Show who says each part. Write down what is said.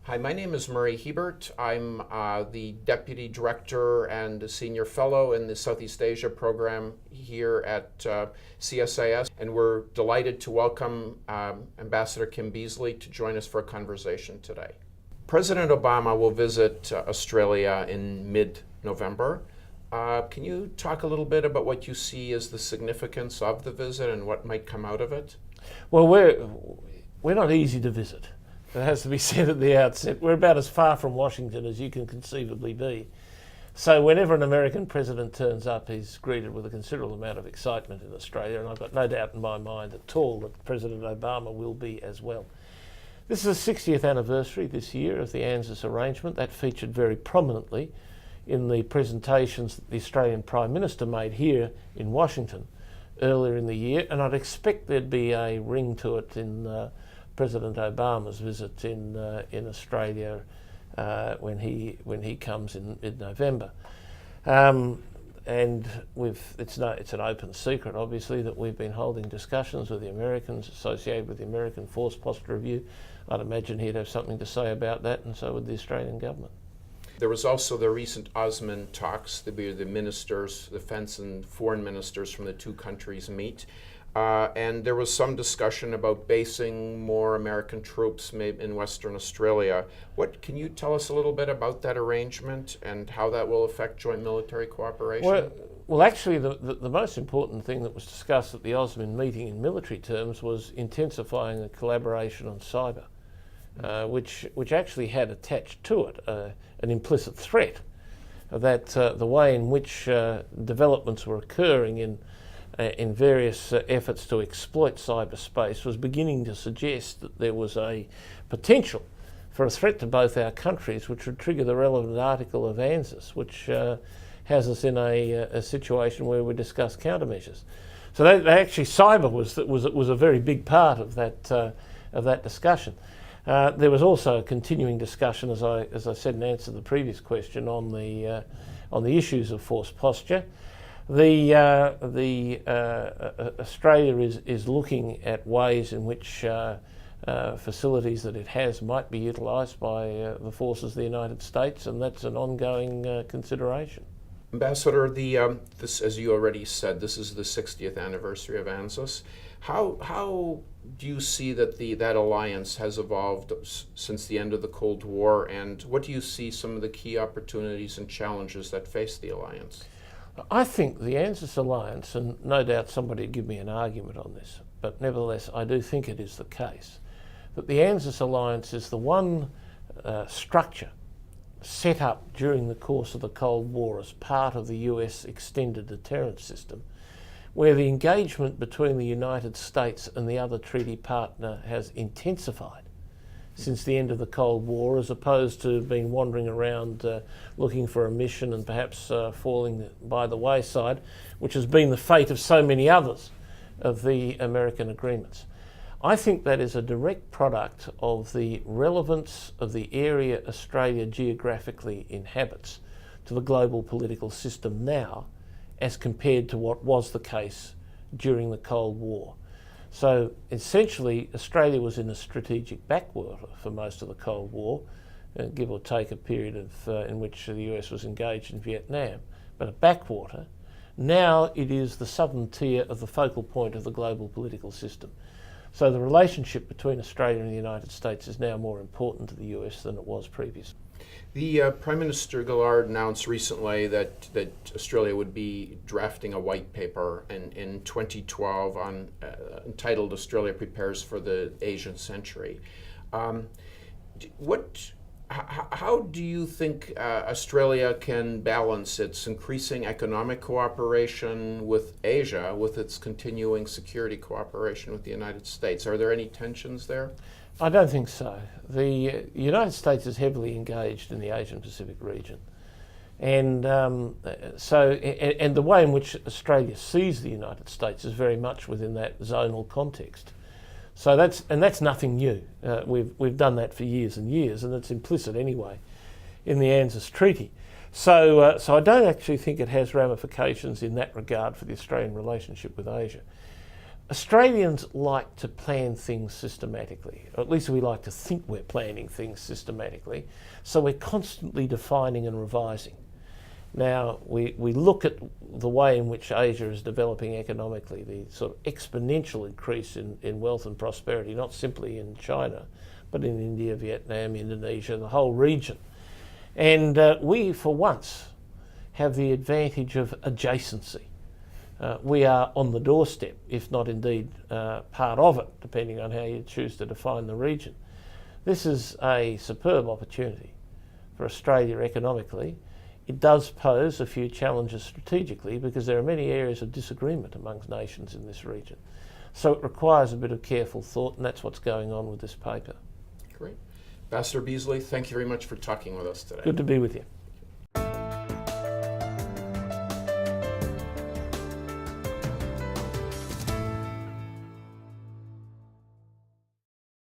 Speaker 1: Hi, my name is Murray Hiebert. I'm the Deputy Director and Senior Fellow in the Southeast Asia program here at CSIS, and we're delighted to welcome Ambassador Kim Beazley to join us for a conversation today. President Obama will visit Australia in mid-November. Can you talk a little bit about what you see as the significance of the visit and what might come out of it?
Speaker 2: Well, we're not easy to visit. It has to be said at the outset. We're about as far from Washington as you can conceivably be. So whenever an American president turns up, he's greeted with a considerable amount of excitement in Australia, and I've got no doubt in my mind at all that President Obama will be as well. This is the 60th anniversary this year of the AUSMIN arrangement. That featured very prominently in the presentations that the Australian Prime Minister made here in Washington earlier in the year, and I'd expect there'd be a ring to it in President Obama's visit in Australia when he comes in mid-November, and it's an open secret, obviously, that we've been holding discussions with the Americans associated with the American Force Posture Review. I'd imagine he'd have something to say about that, and so would the Australian government.
Speaker 1: There was also the recent AUSMIN talks. The ministers, defense and foreign ministers from the two countries meet. And there was some discussion about basing more American troops maybe in Western Australia. Can you tell us a little bit about that arrangement and how that will affect joint military cooperation?
Speaker 2: Well, actually, the most important thing that was discussed at the AUSMIN meeting in military terms was intensifying the collaboration on cyber, which actually had attached to it an implicit threat that the way in which developments were occurring in various efforts to exploit cyberspace was beginning to suggest that there was a potential for a threat to both our countries, which would trigger the relevant article of AUSMIN, which has us in a situation where we discuss countermeasures. So actually, cyber was a very big part of that discussion. There was also a continuing discussion, as I said in answer to the previous question, on the issues of force posture. Australia is looking at ways in which facilities that it has might be utilised by the forces of the United States, and that's an ongoing consideration.
Speaker 1: Ambassador, this, as you already said, this is the 60th anniversary of AUSMIN. How do you see that that alliance has evolved since the end of the Cold War, and what do you see some of the key opportunities and challenges that face the alliance?
Speaker 2: I think the AUSMIN alliance, and no doubt somebody would give me an argument on this, but nevertheless I do think it is the case, that the AUSMIN alliance is the one structure set up during the course of the Cold War as part of the US extended deterrence system, where the engagement between the United States and the other treaty partner has intensified since the end of the Cold War, as opposed to being wandering around looking for a mission and perhaps falling by the wayside, which has been the fate of so many others of the American agreements. I think that is a direct product of the relevance of the area Australia geographically inhabits to the global political system now, as compared to what was the case during the Cold War. So essentially, Australia was in a strategic backwater for most of the Cold War, give or take a period in which the US was engaged in Vietnam, but a backwater. Now it is the southern tier of the focal point of the global political system. So the relationship between Australia and the United States is now more important to the US than it was previously.
Speaker 1: The Prime Minister Gillard announced recently that Australia would be drafting a white paper in 2012 entitled "Australia Prepares for the Asian Century." How do you think Australia can balance its increasing economic cooperation with Asia with its continuing security cooperation with the United States? Are there any tensions there?
Speaker 2: I don't think so. The United States is heavily engaged in the Asian Pacific region, and the way in which Australia sees the United States is very much within that zonal context. So that's nothing new. We've done that for years and years, and it's implicit anyway in the ANZUS Treaty. So I don't actually think it has ramifications in that regard for the Australian relationship with Asia. Australians like to plan things systematically, or at least we like to think we're planning things systematically, so we're constantly defining and revising. Now, we look at the way in which Asia is developing economically, the sort of exponential increase in wealth and prosperity, not simply in China, but in India, Vietnam, Indonesia, the whole region. And we, for once, have the advantage of adjacency. We are on the doorstep, if not indeed part of it, depending on how you choose to define the region. This is a superb opportunity for Australia economically. It does pose a few challenges strategically because there are many areas of disagreement amongst nations in this region. So it requires a bit of careful thought, and that's what's going on with this paper.
Speaker 1: Great. Ambassador Beazley, thank you very much for talking with us today.
Speaker 2: Good to be with you.